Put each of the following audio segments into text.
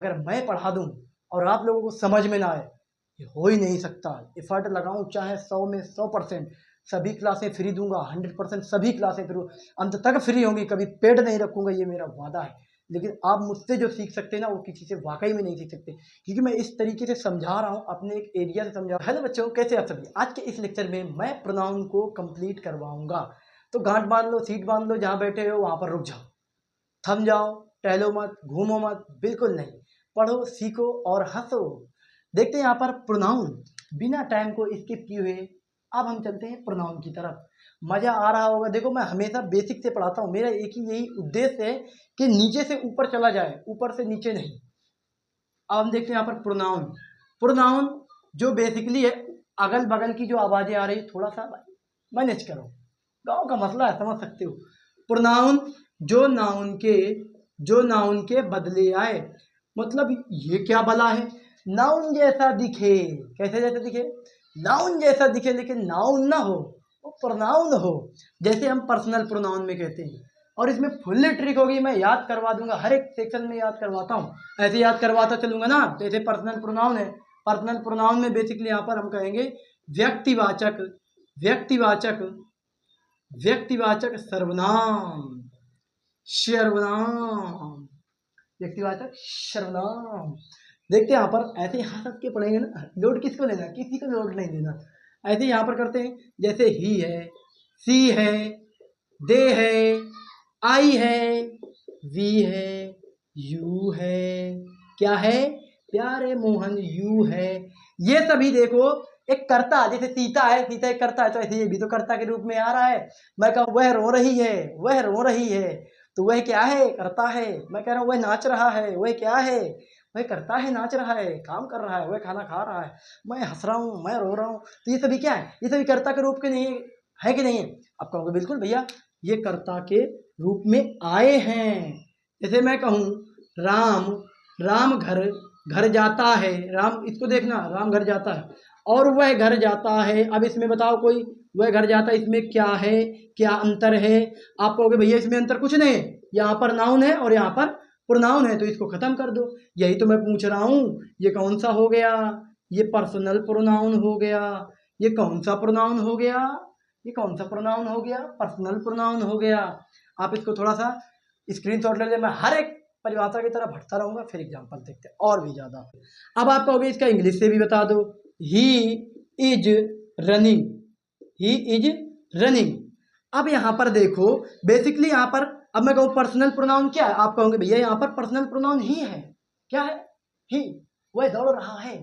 अगर मैं पढ़ा दूँ और आप लोगों को समझ में ना आए, ये हो ही नहीं सकता। एफर्ट लगाऊँ चाहे 100 में 100%, सभी क्लासें फ्री दूँगा, 100% सभी क्लासें फ्री, अंत तक फ्री होंगी, कभी पेड नहीं रखूँगा, ये मेरा वादा है। लेकिन आप मुझसे जो सीख सकते हैं ना, वो किसी से वाक़ई में नहीं सीख सकते, क्योंकि मैं इस तरीके से समझा रहा हूँ, अपने एक एरिया से समझा। हेलो बच्चों, कैसे आप सभी? आज के इस लेक्चर में मैं प्रोनाउन को कंप्लीट करवाऊँगा। तो गाँठ बाँध लो, सीट बाँध लो, जहाँ बैठे हो वहाँ पर रुक जाओ। थम जाओ, टहलो मत, घूमो मत, बिल्कुल नहीं। पढ़ो, सीखो और हँसो। देखते हैं यहाँ पर प्रोनाउन, बिना टाइम को स्किप किए हुए अब हम चलते हैं प्रोनाउन की तरफ। मज़ा आ रहा होगा। देखो, मैं हमेशा बेसिक से पढ़ाता हूँ, मेरा एक ही यही उद्देश्य है कि नीचे से ऊपर चला जाए, ऊपर से नीचे नहीं। अब हम देखते हैं यहाँ पर प्रोनाउन। प्रोनाउन जो बेसिकली है, अगल बगल की जो आवाज़ें आ रही, थोड़ा सा मैनेज करो, गाँव का मसला है, समझ सकते हो। प्रोनाउन जो नाउन के बदले आए, मतलब ये क्या भला है, नाउन जैसा दिखे। कैसे जैसे दिखे? नाउन जैसा दिखे, लेकिन नाउन ना हो, वो प्रोनाउन हो। जैसे हम पर्सनल प्रोनाउन में कहते हैं, और इसमें फुल ट्रिक होगी, मैं याद करवा दूंगा, हर एक सेक्शन में याद करवाता हूँ, ऐसे याद करवाता चलूंगा ना। जैसे पर्सनल प्रोनाउन है, पर्सनल प्रोनाउन में बेसिकली यहाँ पर हम कहेंगे व्यक्तिवाचक, व्यक्तिवाचक, व्यक्तिवाचक सर्वनाम, सर्वनाम, व्यक्तिवाचक सर्वनाम। देखते हैं यहाँ पर, ऐसे हंस हंस के पढ़ेंगे ना, लोड किसको लेना, किसी को लोड नहीं देना। ऐसे यहाँ पर करते हैं, जैसे ही है, सी है, दे है, आई है, वी है, यू है, क्या है, प्यारे मोहन यू है। ये सभी देखो एक कर्ता, जैसे सीता है, सीता एक कर्ता है, तो ऐसे ये भी तो कर्ता के रूप में आ रहा है। मैं कहूँ वह रो रही है, वह रो रही है, तो वह क्या है, करता है। मैं कह रहा हूँ वह नाच रहा है, वह क्या है, वह करता है, नाच रहा है, काम कर रहा है, वह खाना खा रहा है। मैं हंस रहा हूँ, मैं रो रहा हूँ, तो ये सभी क्या है, ये सभी कर्ता के रूप के नहीं है कि नहीं है? आप कहोगे बिल्कुल भैया, ये कर्ता के रूप में आए हैं। जैसे मैं कहूँ राम, राम घर, घर जाता है, राम, इसको देखना, राम घर जाता है और वह घर जाता है। अब इसमें बताओ कोई, वह घर जाता है, इसमें क्या है, क्या अंतर है? आप कहोगे भैया इसमें अंतर कुछ नहीं है, यहाँ पर नाउन है और यहाँ पर प्रोनाउन है, तो इसको खत्म कर दो। यही तो मैं पूछ रहा हूँ, ये कौन सा हो गया, ये पर्सनल प्रोनाउन हो गया। ये कौन सा प्रोनाउन हो गया, ये कौन सा प्रोनाउन हो गया, पर्सनल प्रोनाउन हो गया। आप इसको थोड़ा सा स्क्रीनशॉट ले ले, मैं हर एक परिभाषा की तरफ हटता रहूंगा, फिर एग्जांपल देखते हैं और भी ज्यादा। अब आप कहोगे इसका इंग्लिश से भी बता दो, he is running, he is running. अब यहाँ पर देखो, बेसिकली यहाँ पर, अब मैं कहूँ पर्सनल प्रोनाउन क्या है, आप कहोगे भैया यहाँ पर पर्सनल प्रोनाउन ही है। क्या है? ही। वह दौड़ रहा है,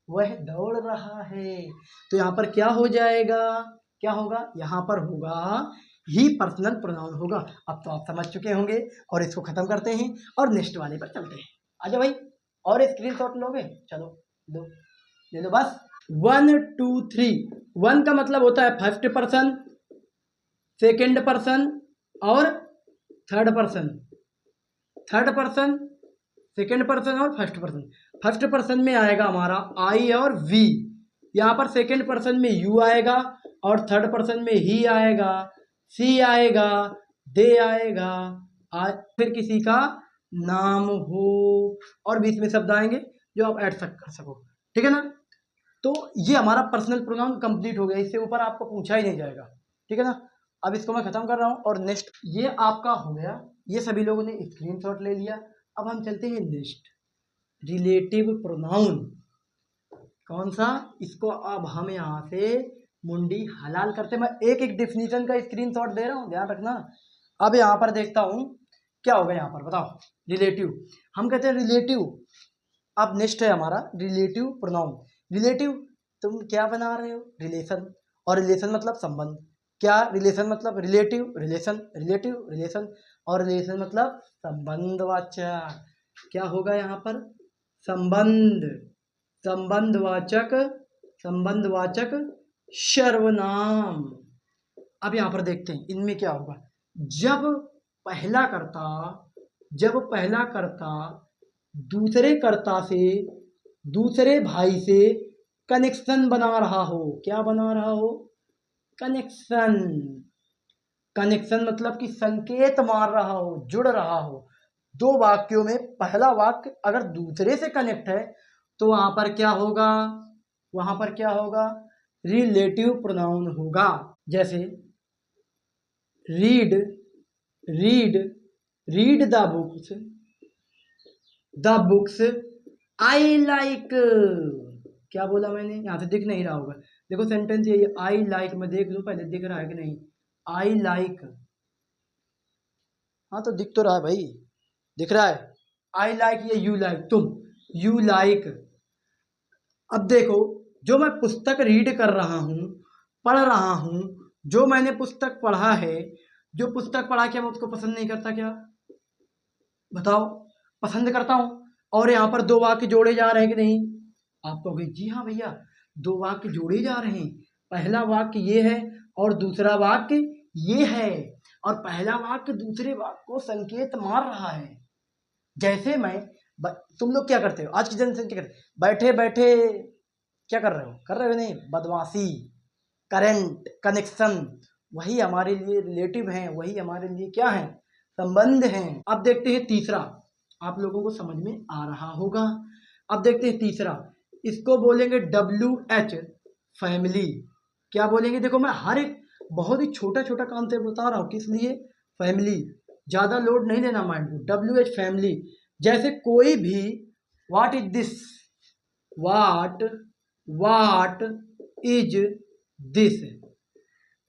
वह दौड़ रहा है, तो यहाँ पर क्या हो जाएगा, क्या होगा, यहाँ पर होगा ही पर्सनल प्रोनाउन होगा। अब तो आप समझ चुके होंगे, और इसको खत्म करते हैं और नेक्स्ट वाले पर चलते हैं। आजा भाई, और स्क्रीनशॉट लोगे? चलो लो, ले लो बस। 1 2 3, 1 का मतलब होता है फर्स्ट पर्सन, सेकेंड पर्सन और third person, third person, second person और फर्स्ट पर्सन। फर्स्ट पर्सन में आएगा हमारा आई और वी, यहाँ पर सेकेंड पर्सन में यू आएगा और थर्ड पर्सन में ही आएगा, सी आएगा, दे आएगा, फिर किसी का नाम हो, और बीच में शब्द आएंगे जो आप ऐड कर सको। ठीक है ना? तो ये हमारा पर्सनल प्रोनाउन कंप्लीट हो गया, इससे ऊपर आपको पूछा ही नहीं जाएगा। ठीक है ना? अब इसको मैं खत्म कर रहा हूँ और नेक्स्ट, ये आपका हो गया, ये सभी लोगों ने स्क्रीनशॉट ले लिया। अब हम चलते हैं नेक्स्ट, रिलेटिव प्रोनाउन। कौन सा? इसको अब हम यहाँ से मुंडी हलाल करते, मैं एक एक डिफिनीशन का स्क्रीनशॉट दे रहा हूँ, ध्यान रखना। अब यहाँ पर देखता हूँ क्या होगा, यहाँ पर बताओ, रिलेटिव, हम कहते हैं रिलेटिव। अब नेक्स्ट है हमारा रिलेटिव प्रोनाउन। रिलेटिव, तुम क्या बना रहे हो, रिलेशन, और रिलेशन मतलब संबंध। क्या रिलेशन मतलब, रिलेटिव रिलेशन, रिलेटिव रिलेशन, और रिलेशन मतलब संबंधवाचक। क्या होगा यहाँ पर? संबंध, संबंधवाचक, संबंधवाचक सर्वनाम। अब यहाँ पर देखते हैं इनमें क्या होगा। जब पहला कर्ता, जब पहला कर्ता दूसरे कर्ता से, दूसरे भाई से कनेक्शन बना रहा हो, क्या बना रहा हो, कनेक्शन। कनेक्शन मतलब कि संकेत मार रहा हो, जुड़ रहा हो, दो वाक्यों में पहला वाक्य अगर दूसरे से कनेक्ट है तो वहां पर क्या होगा, वहां पर क्या होगा, रिलेटिव प्रोनाउन होगा। जैसे read, read, read the books I like. क्या बोला मैंने, यहां से दिख नहीं रहा होगा, देखो सेंटेंस यही आई लाइक, मैं देख लूं पहले दिख रहा है कि नहीं, आई लाइक, हाँ तो दिख तो रहा है भाई, दिख रहा है, आई लाइक, ये यू लाइक, तुम, यू लाइक। अब देखो, जो मैं पुस्तक रीड कर रहा हूं, पढ़ रहा हूं, जो मैंने पुस्तक पढ़ा है, जो पुस्तक पढ़ा, क्या मैं उसको पसंद नहीं करता क्या, बताओ, पसंद करता हूं। और यहाँ पर दो वाक्य जोड़े जा रहे हैं कि नहीं, आप कहोगे जी हाँ भैया, दो वाक्य जोड़े जा रहे हैं, पहला वाक्य ये है और दूसरा वाक्य ये है, और पहला वाक्य दूसरे वाक्य को संकेत मार रहा है। जैसे मैं, तुम लोग क्या करते हो आज की जनरेशन, क्या करते, बैठे बैठे क्या कर रहे हो नहीं, बदमाशी, करंट, कनेक्शन, वही हमारे लिए रिलेटिव हैं, वही हमारे लिए क्या है, संबंध हैं। अब देखते हैं तीसरा, आप लोगों को समझ में आ रहा होगा। अब देखते हैं तीसरा, इसको बोलेंगे WH, फैमिली। क्या बोलेंगे, देखो मैं हर एक बहुत ही छोटा छोटा काम से बता रहा हूँ, किस लिए, फैमिली, ज्यादा लोड नहीं लेना माइंड को, WH फैमिली। जैसे कोई भी, what is this, what is this,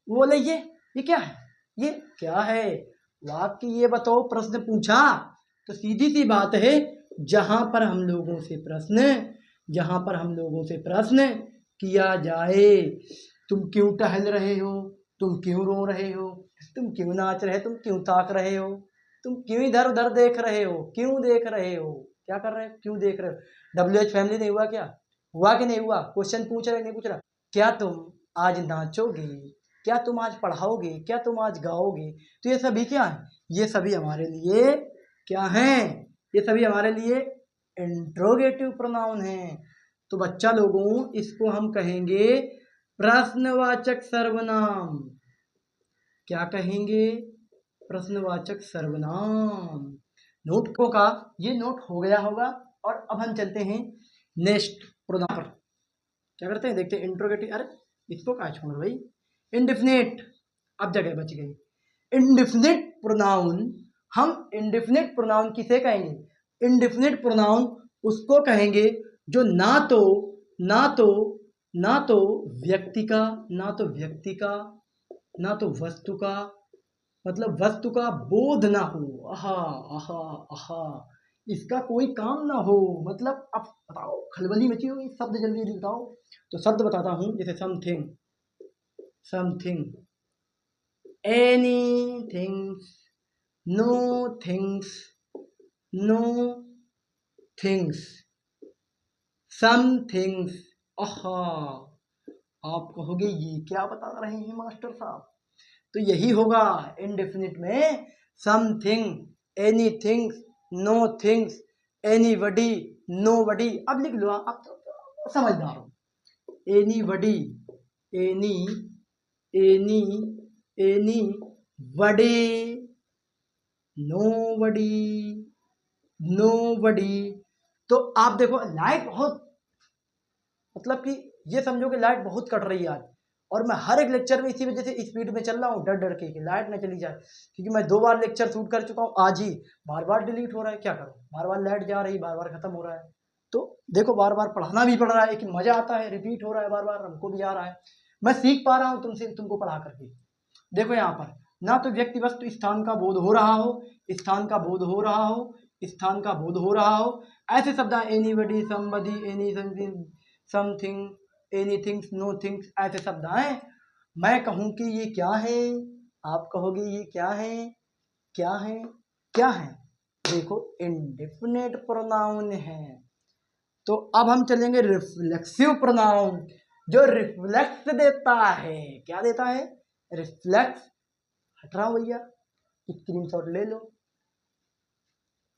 बोले ये क्या है, ये क्या है, वाक्य ये बताओ, प्रश्न पूछा, तो सीधी सी बात है, जहां पर हम लोगों से प्रश्न किया जाए, तुम क्यों टहल रहे हो, तुम क्यों रो रहे हो, तुम क्यों नाच रहे हो, तुम क्यों ताक रहे हो, तुम क्यों इधर उधर देख रहे हो, क्यों देख रहे हो, क्या कर रहे हो, क्यों देख रहे हो, WH फैमिली नहीं हुआ क्या, हुआ कि नहीं हुआ, क्वेश्चन पूछ रहे नहीं पूछ रहा, क्या तुम आज नाचोगे, क्या तुम आज पढ़ाओगे, क्या तुम आज गाओगे, तो ये सभी क्या है, ये सभी हमारे लिए क्या हैं, ये सभी हमारे लिए इंट्रोगेटिव प्रोनाउन हैं। तो बच्चा लोगों, इसको हम कहेंगे प्रश्नवाचक सर्वनाम। क्या कहेंगे, प्रश्नवाचक सर्वनाम। नोटों का ये नोट हो गया होगा, और अब हम चलते हैं नेक्स्ट प्रोनाउन पर। क्या करते हैं, देखते हैं इंट्रोगेटिव, अरे इसको क्या छोड़ भाई, इंडिफिनिट, अब जगह बच गई, इंडिफिनिट प्रोनाउन। हम इंडिफिनिट प्रोनाउन किसे कहेंगे, इंडिफिनिट प्रोनाउन उसको कहेंगे जो ना तो व्यक्ति का, ना तो वस्तु का, मतलब वस्तु का बोध ना हो, आहा आहा आहा, इसका कोई काम ना हो, मतलब अब बताओ, खलबली मची होगी, शब्द जल्दी जल्दी बताओ। तो शब्द बताता हूं, जैसे something, any things, no things, no things, some things, आहा, आप कहोगे ये क्या बता रहे हैं मास्टर साहब, तो यही होगा इंडेफिनिट में, something, anything, know things, anybody, nobody. अब लिख लो, आप तो समझदार हो, एनीबडी, एनी एनी एनी बडी, नोबडी, नोबडी। तो आप देखो लाइट बहुत, मतलब कि ये समझो कि लाइट बहुत कट रही है आज, और मैं हर एक लेक्चर में इसी वजह से स्पीड में चल रहा हूँ, डर डर के कि लाइट ना चली जाए, क्योंकि मैं 2 बार लेक्चर शूट कर चुका हूँ आज ही, बार बार डिलीट हो रहा है, क्या करूँ, बार बार लाइट जा रही, बार बार खत्म हो रहा है, तो देखो बार बार पढ़ाना भी पड़ रहा है कि मजा आता है, रिपीट हो रहा है बार बार, हमको भी आ रहा है, मैं सीख पा रहा हूँ तुमसे, तुमको पढ़ा करके। देखो यहाँ पर ना तो व्यक्ति वस्तु स्थान का बोध हो रहा हो, स्थान का बोध हो रहा हो, स्थान का बोध हो रहा हो, ऐसे शब्द anybody, somebody, any something, anythings, no things, ऐसे शब्द आए, मैं कहूं कि ये क्या है, आप कहोगे ये क्या है, क्या है, क्या है, देखो इंडेफिनेट प्रोनाउन है। तो अब हम चलेंगे रिफ्लेक्सिव प्रोनाउन, जो रिफ्लेक्स देता है, क्या देता है, रिफ्लेक्स। हट रहा भैया, स्क्रीनशॉट ले लो,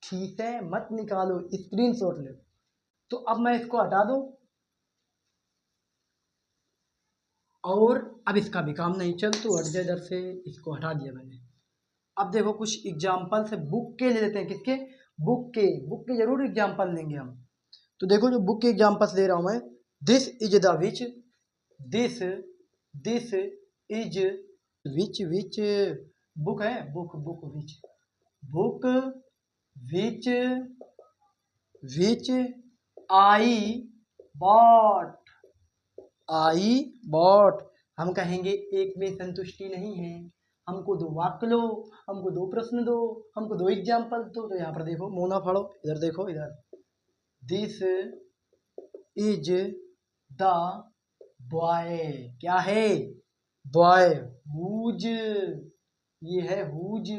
ठीक है, मत निकालो, स्क्रीनशॉट ले लो। तो अब मैं इसको हटा दूं, और अब इसका भी काम नहीं चल, तो हट जाए इधर से, इसको हटा दिया मैंने। अब देखो कुछ एग्जाम्पल से बुक के ले लेते हैं, किसके, बुक के जरूर एग्जाम्पल लेंगे हम। तो देखो जो बुक के एग्जाम्पल्स दे रहा हूं मैं, this is the which, this this is which book है, book which which I bought, हम कहेंगे एक में संतुष्टि नहीं है, हमको दो वाक्य लो, हमको दो प्रश्न दो, हमको दो एग्जाम्पल दो। तो यहाँ पर देखो मोना फाड़ो, इधर देखो, इधर दिस इज द बॉय, क्या है, बॉय, हुज, ये है हुज।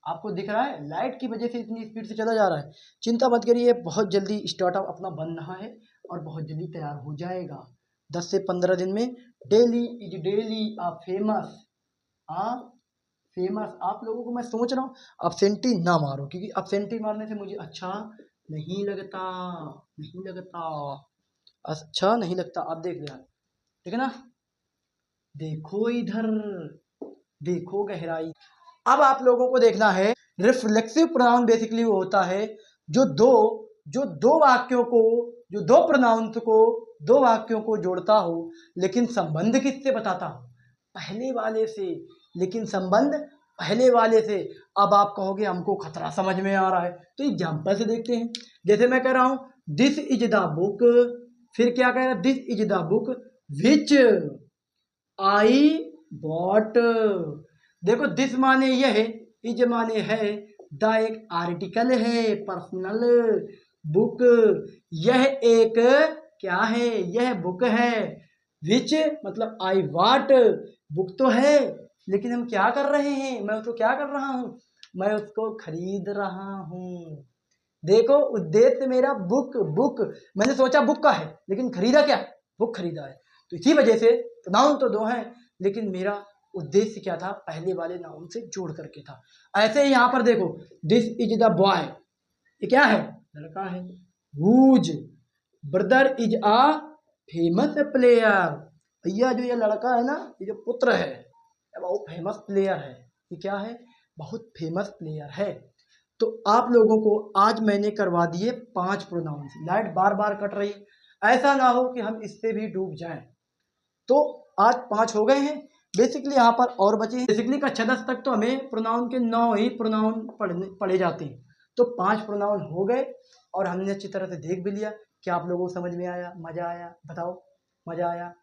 आपको दिख रहा है लाइट की वजह से इतनी स्पीड से चला जा रहा है। चिंता मत करिए, बहुत जल्दी स्टार्टअप अपना बन रहा है और बहुत जल्दी तैयार हो जाएगा। 10 से 15 दिन में daily is daily a famous, famous. आप लोगों को मैं सोच रहा हूँ अपसेंटी ना मारो, क्योंकि अपसेंटी मारने से मुझे अच्छा नहीं लगता, अच्छा नहीं लगता। आप देख लिया, ठीक है ना, देखो इधर, देखो गहराई। अब आप लोगों को देखना है, रिफ्लेक्सिव प्रोनाउन बेसिकली वो होता है जो दो वाक्यों को, जो दो प्रोनाउंस को, दो वाक्यों को जोड़ता हो, लेकिन संबंध किससे बताता हो, पहले वाले से, लेकिन संबंध पहले वाले से। अब आप कहोगे हमको खतरा समझ में आ रहा है, तो एग्जाम्पल से देखते हैं। जैसे मैं कह रहा हूं दिस इज द बुक, फिर क्या कह रहा है, this is the book which I bot. देखो दिस माने यह, इज माने है, द एक आर्टिकल है, पर्सनल, बुक यह एक क्या है, यह बुक है, विच मतलब आई वाट, बुक तो है लेकिन हम क्या कर रहे हैं, मैं उसको क्या कर रहा हूं, मैं उसको खरीद रहा हूं। देखो उद्देश्य मेरा बुक, मैंने सोचा बुक का है लेकिन खरीदा क्या, बुक खरीदा है। तो इसी वजह से नाउन तो दो हैं, लेकिन मेरा उद्देश्य क्या था, पहले वाले नाउन से जोड़ करके था। ऐसे ही यहाँ पर देखो दिस इज द बॉय, ये क्या है, लड़का है। Whose brother is a famous player, भैया जो ये लड़का है ना, ये जो पुत्र है, बहुत फेमस प्लेयर है। ये क्या है, बहुत फेमस प्लेयर है। तो आप लोगों को आज मैंने करवा दिए 5 प्रोनाउंस। लाइट बार बार कट रही, ऐसा ना हो कि हम इससे भी डूब जाएं। तो आज 5 हो गए हैं। बेसिकली यहाँ पर और बचे हैं। बेसिकली कक्षा 10 तक तो हमें प्रोनाउन के 9 ही प्रोनाउन पढ़े जाते हैं। तो 5 प्रोनाउन हो गए और हमने अच्छी तरह से देख भी लिया। क्या आप लोगों को समझ में आया, मजा आया, बताओ, मजा आया?